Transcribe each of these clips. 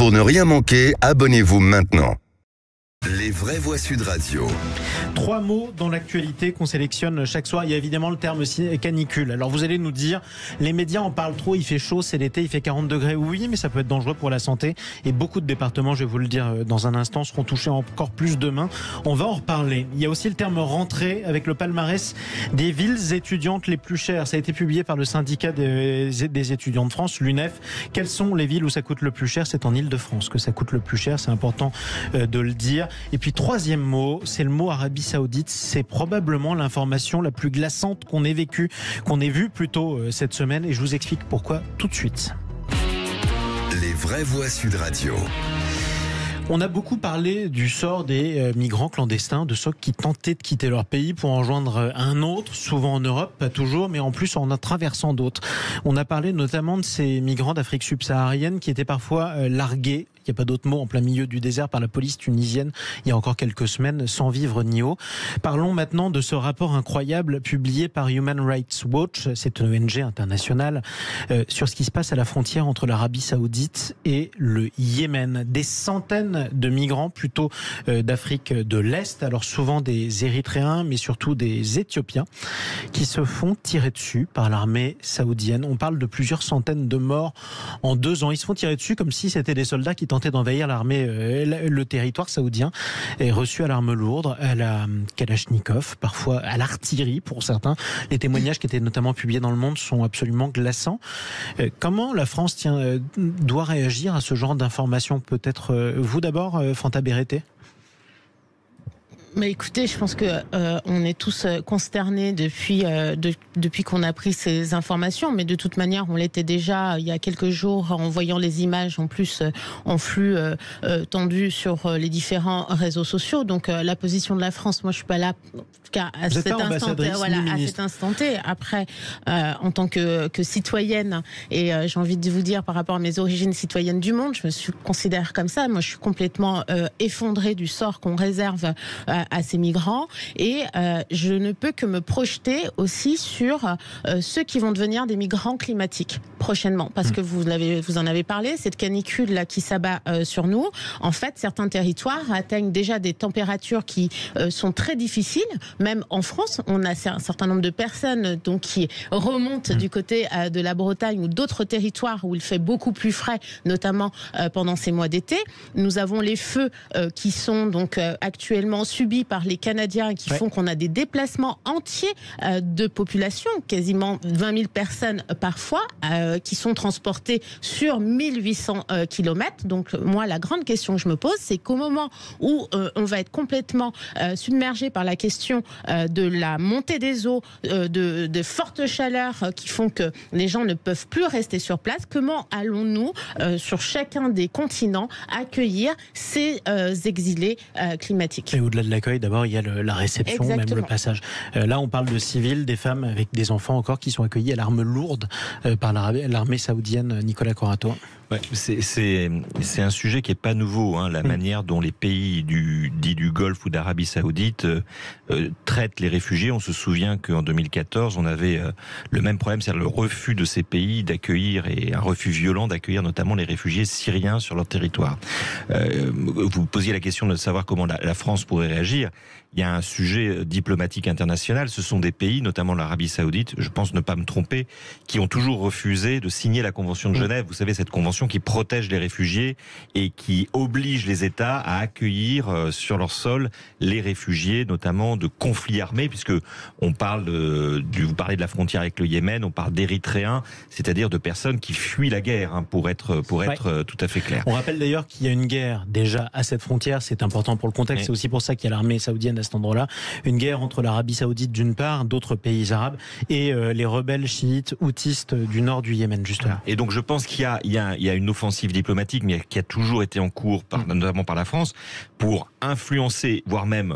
Pour ne rien manquer, abonnez-vous maintenant. Les vraies voix Sud Radio. 3 mots dans l'actualité qu'on sélectionne chaque soir. Il y a évidemment le terme aussi canicule. Alors vous allez nous dire, les médias en parlent trop, il fait chaud, c'est l'été, il fait 40 degrés. Oui, mais ça peut être dangereux pour la santé. Et beaucoup de départements, je vais vous le dire dans un instant, seront touchés encore plus demain. On va en reparler. Il y a aussi le terme rentrée avec le palmarès des villes étudiantes les plus chères. Ça a été publié par le syndicat des étudiants de France, l'UNEF. Quelles sont les villes où ça coûte le plus cher? C'est en Île-de-France que ça coûte le plus cher. C'est important de le dire. Et puis troisième mot, c'est le mot Arabie Saoudite. C'est probablement l'information la plus glaçante qu'on ait vue plutôt cette semaine. Et je vous explique pourquoi tout de suite. Les vraies voix Sud Radio. On a beaucoup parlé du sort des migrants clandestins, de ceux qui tentaient de quitter leur pays pour en joindre un autre, souvent en Europe, pas toujours, mais en plus en traversant d'autres. On a parlé notamment de ces migrants d'Afrique subsaharienne qui étaient parfois largués, il n'y a pas d'autre mot, en plein milieu du désert par la police tunisienne il y a encore quelques semaines, sans vivre ni eau. Parlons maintenant de ce rapport incroyable publié par Human Rights Watch, c'est une ONG internationale, sur ce qui se passe à la frontière entre l'Arabie Saoudite et le Yémen. Des centaines de migrants, plutôt d'Afrique de l'Est, alors souvent des Érythréens, mais surtout des Éthiopiens, qui se font tirer dessus par l'armée saoudienne. On parle de plusieurs centaines de morts en 2 ans. Ils se font tirer dessus comme si c'était des soldats qui tentaient d'envahir l'armée, le territoire saoudien, et reçus à l'arme lourde, à la Kalachnikov, parfois à l'artillerie pour certains. Les témoignages qui étaient notamment publiés dans Le Monde sont absolument glaçants. Comment la France doit réagir à ce genre d'informations? Peut-être vous d'abord, Fanta Berete? Mais écoutez, je pense que on est tous consternés depuis qu'on a pris ces informations, mais de toute manière, on l'était déjà il y a quelques jours en voyant les images en plus en flux tendu sur les différents réseaux sociaux. Donc la position de la France, moi je suis pas là à cet instant T. Après, en tant que citoyenne, et j'ai envie de vous dire par rapport à mes origines citoyennes du monde, je me considère comme ça. Moi, je suis complètement effondrée du sort qu'on réserve à ces migrants, et je ne peux que me projeter aussi sur ceux qui vont devenir des migrants climatiques prochainement, parce que vous en avez parlé, cette canicule là qui s'abat sur nous. En fait, certains territoires atteignent déjà des températures qui sont très difficiles. Même en France, on a un certain nombre de personnes donc qui remontent du côté de la Bretagne ou d'autres territoires où il fait beaucoup plus frais, notamment pendant ces mois d'été. Nous avons les feux qui sont donc actuellement subis par les Canadiens, qui font qu'on a des déplacements entiers de population, quasiment 20 000 personnes parfois, qui sont transportées sur 1800 km. Donc moi, la grande question que je me pose, c'est qu'au moment où on va être complètement submergé par la question de la montée des eaux, de fortes chaleurs qui font que les gens ne peuvent plus rester sur place, comment allons-nous, sur chacun des continents, accueillir ces exilés climatiques? Et au-delà de l'accueil, d'abord, il y a la réception, même le passage. Là, on parle de civils, des femmes avec des enfants encore qui sont accueillis à l'arme lourde par l'armée saoudienne. Nicolas Corato. Ouais, c'est un sujet qui est pas nouveau, hein, la manière dont les pays du Golfe ou d'Arabie Saoudite traitent les réfugiés. On se souvient qu'en 2014, on avait le même problème, c'est-à-dire le refus de ces pays d'accueillir, et un refus violent d'accueillir notamment les réfugiés syriens sur leur territoire. Vous posiez la question de savoir comment la France pourrait réagir. Il y a un sujet diplomatique international. Ce sont des pays, notamment l'Arabie Saoudite, je pense ne pas me tromper, qui ont toujours refusé de signer la Convention de Genève. Vous savez, cette convention qui protège les réfugiés et qui oblige les États à accueillir sur leur sol les réfugiés, notamment de conflits armés, puisque on parle vous parlez de la frontière avec le Yémen, on parle d'Érythréens, c'est-à-dire de personnes qui fuient la guerre, hein, pour être tout à fait clair. On rappelle d'ailleurs qu'il y a une guerre déjà à cette frontière, c'est important pour le contexte, c'est aussi pour ça qu'il y a l'armée saoudienne à cet endroit-là, une guerre entre l'Arabie Saoudite d'une part, d'autres pays arabes, et les rebelles chiites houtistes du nord du Yémen, justement. Et donc je pense qu'il y a une offensive diplomatique, mais qui a toujours été en cours, notamment par la France, pour influencer, voire même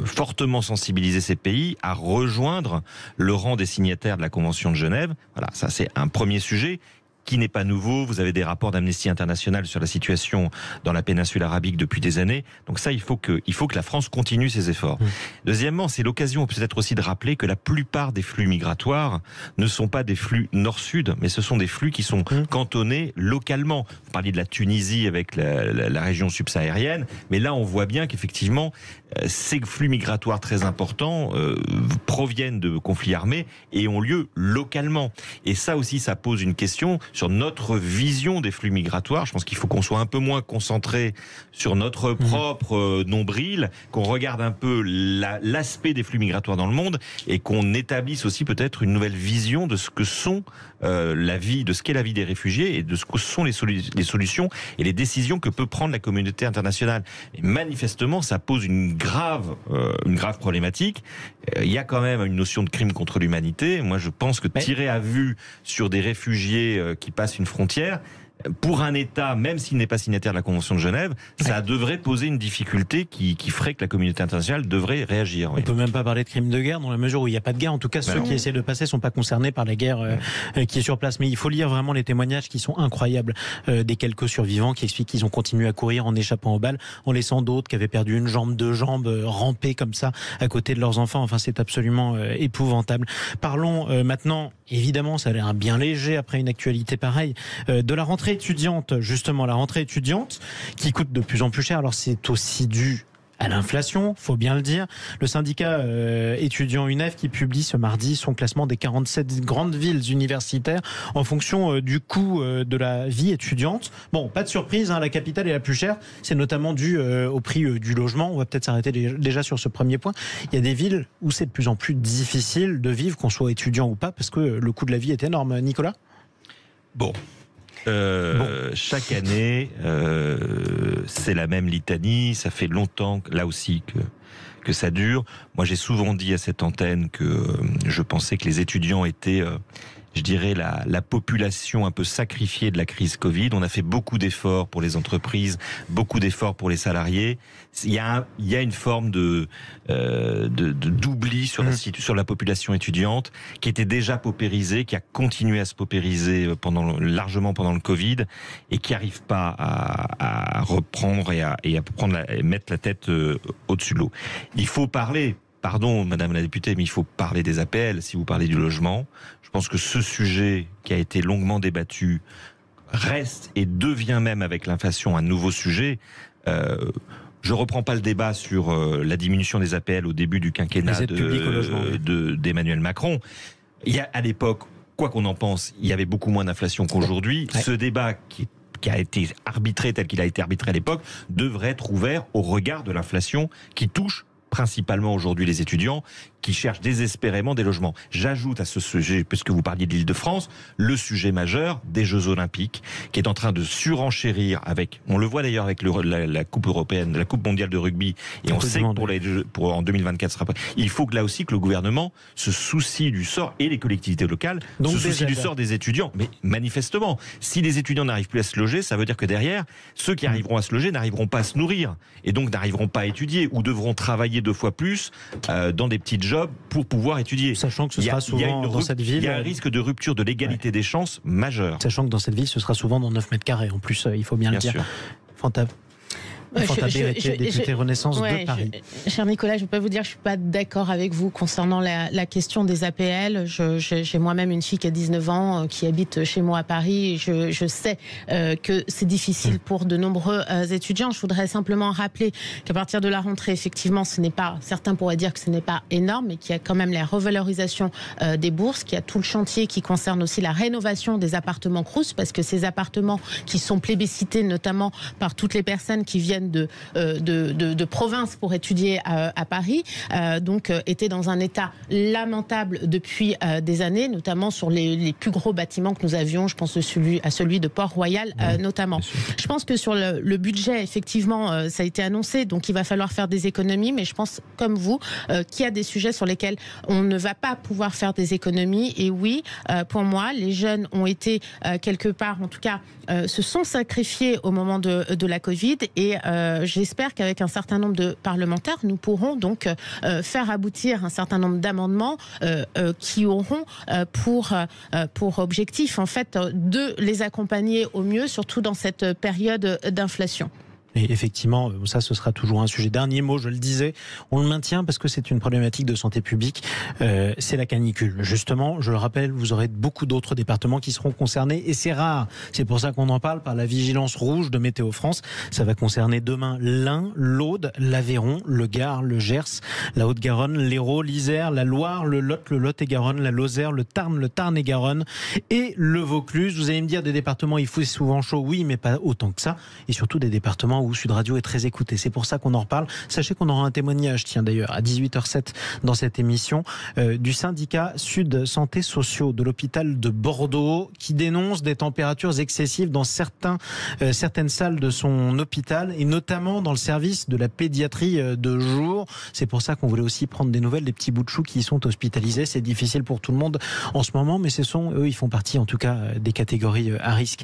fortement sensibiliser ces pays à rejoindre le rang des signataires de la Convention de Genève. Voilà, ça c'est un premier sujet. qui n'est pas nouveau. Vous avez des rapports d'Amnesty International sur la situation dans la péninsule arabique depuis des années. Donc ça, il faut que la France continue ses efforts. Deuxièmement, c'est l'occasion peut-être aussi de rappeler que la plupart des flux migratoires ne sont pas des flux nord-sud, mais ce sont des flux qui sont cantonnés localement. Vous parliez de la Tunisie avec la région subsaharienne, mais là, on voit bien qu'effectivement, ces flux migratoires très importants proviennent de conflits armés et ont lieu localement. Et ça aussi, ça pose une question sur notre vision des flux migratoires. Je pense qu'il faut qu'on soit un peu moins concentré sur notre propre nombril, qu'on regarde un peu l'aspect des flux migratoires dans le monde et qu'on établisse aussi peut-être une nouvelle vision de ce que sont de ce qu'est la vie des réfugiés et de ce que sont les solutions et les décisions que peut prendre la communauté internationale. Et manifestement, ça pose une grave problématique. Il y a quand même une notion de crime contre l'humanité. Moi, je pense que tirer à vue sur des réfugiés qui passent une frontière, pour un État, même s'il n'est pas signataire de la Convention de Genève, ça devrait poser une difficulté qui ferait que la communauté internationale devrait réagir. On ne peut même pas parler de crime de guerre dans la mesure où il n'y a pas de guerre. En tout cas, ceux qui essaient de passer ne sont pas concernés par la guerre qui est sur place. Mais il faut lire vraiment les témoignages qui sont incroyables des quelques survivants qui expliquent qu'ils ont continué à courir en échappant aux balles, en laissant d'autres qui avaient perdu une jambe, deux jambes, ramper comme ça à côté de leurs enfants. Enfin, c'est absolument épouvantable. Parlons maintenant, évidemment, ça a l'air bien léger après une actualité pareille, de la rentrée étudiante, justement, la rentrée étudiante qui coûte de plus en plus cher. Alors c'est aussi dû à l'inflation, faut bien le dire. Le syndicat étudiant UNEF qui publie ce mardi son classement des 47 grandes villes universitaires en fonction du coût de la vie étudiante. Bon, pas de surprise, la capitale est la plus chère. C'est notamment dû au prix du logement. On va peut-être s'arrêter déjà sur ce premier point. Il y a des villes où c'est de plus en plus difficile de vivre, qu'on soit étudiant ou pas, parce que le coût de la vie est énorme. Nicolas ? Chaque année, c'est la même litanie. Ça fait longtemps, là aussi, que ça dure. Moi, j'ai souvent dit à cette antenne que je pensais que les étudiants étaient, je dirais, la population un peu sacrifiée de la crise Covid. On a fait beaucoup d'efforts pour les entreprises, beaucoup d'efforts pour les salariés. Il y a une forme d'oubli sur la population étudiante qui était déjà paupérisée, qui a continué à se paupériser largement pendant le Covid et qui n'arrive pas à reprendre et à mettre la tête au-dessus de l'eau. Il faut parler. Pardon, Madame la députée, mais il faut parler des APL si vous parlez du logement. Je pense que ce sujet qui a été longuement débattu reste et devient même avec l'inflation un nouveau sujet. Je reprends pas le débat sur la diminution des APL au début du quinquennat d'Emmanuel Macron. Il y a, à l'époque, quoi qu'on en pense, il y avait beaucoup moins d'inflation qu'aujourd'hui. Ce débat qui a été arbitré tel qu'il a été arbitré à l'époque devrait être ouvert au regard de l'inflation qui touche principalement aujourd'hui les étudiants qui cherchent désespérément des logements. J'ajoute à ce sujet, puisque vous parliez de l'Île-de-France, le sujet majeur des Jeux Olympiques, qui est en train de surenchérir avec, on le voit d'ailleurs avec la Coupe européenne, la Coupe mondiale de rugby, et on sait que pour en 2024 sera pas. Il faut que là aussi que le gouvernement se soucie du sort, et les collectivités locales se soucient du sort des étudiants. Mais manifestement, si les étudiants n'arrivent plus à se loger, ça veut dire que derrière, ceux qui arriveront à se loger n'arriveront pas à se nourrir, et donc n'arriveront pas à étudier, ou devront travailler 2 fois plus dans des petits jobs pour pouvoir étudier. Sachant que ce sera souvent dans cette ville. Il y a un risque de rupture de l'égalité des chances majeur. Sachant que dans cette ville, ce sera souvent dans 9 mètres carrés. En plus, il faut bien le dire. Fanta député Renaissance de Paris. Cher Nicolas, je peux vous dire que je suis pas d'accord avec vous concernant la question des APL. J'ai moi-même une fille qui a 19 ans qui habite chez moi à Paris. Je sais que c'est difficile pour de nombreux étudiants. Je voudrais simplement rappeler qu'à partir de la rentrée, effectivement, certains pourraient dire que ce n'est pas énorme, mais qu'il y a quand même la revalorisation des bourses, qu'il y a tout le chantier qui concerne aussi la rénovation des appartements Crous, parce que ces appartements qui sont plébiscités notamment par toutes les personnes qui viennent de province pour étudier à Paris, étaient dans un état lamentable depuis des années, notamment sur les plus gros bâtiments que nous avions. Je pense à celui de Port-Royal notamment. Je pense que sur le budget, effectivement, ça a été annoncé, donc il va falloir faire des économies, mais je pense, comme vous, qu'il y a des sujets sur lesquels on ne va pas pouvoir faire des économies. Et oui, pour moi, les jeunes ont été quelque part, en tout cas, se sont sacrifiés au moment de la Covid, et j'espère qu'avec un certain nombre de parlementaires, nous pourrons donc faire aboutir un certain nombre d'amendements qui auront pour objectif en fait de les accompagner au mieux, surtout dans cette période d'inflation. Et effectivement, ça, ce sera toujours un sujet. Dernier mot, je le disais, on le maintient parce que c'est une problématique de santé publique. C'est la canicule. Justement, je le rappelle, vous aurez beaucoup d'autres départements qui seront concernés et c'est rare. C'est pour ça qu'on en parle par la vigilance rouge de Météo France. Ça va concerner demain l'Ain, l'Aude, l'Aveyron, le Gard, le Gers, la Haute-Garonne, l'Hérault, l'Isère, la Loire, le Lot-et-Garonne, la Lozère, le Tarn-et-Garonne et le Vaucluse. Vous allez me dire, des départements, il fait souvent chaud, oui, mais pas autant que ça. Et surtout des départements où Sud Radio est très écouté. C'est pour ça qu'on en reparle. Sachez qu'on aura un témoignage, tiens d'ailleurs, à 18h07 dans cette émission, du syndicat Sud Santé Sociaux de l'hôpital de Bordeaux qui dénonce des températures excessives dans certaines salles de son hôpital et notamment dans le service de la pédiatrie de jour. C'est pour ça qu'on voulait aussi prendre des nouvelles des petits bouts de chou qui y sont hospitalisés. C'est difficile pour tout le monde en ce moment, mais eux, ils font partie en tout cas des catégories à risque.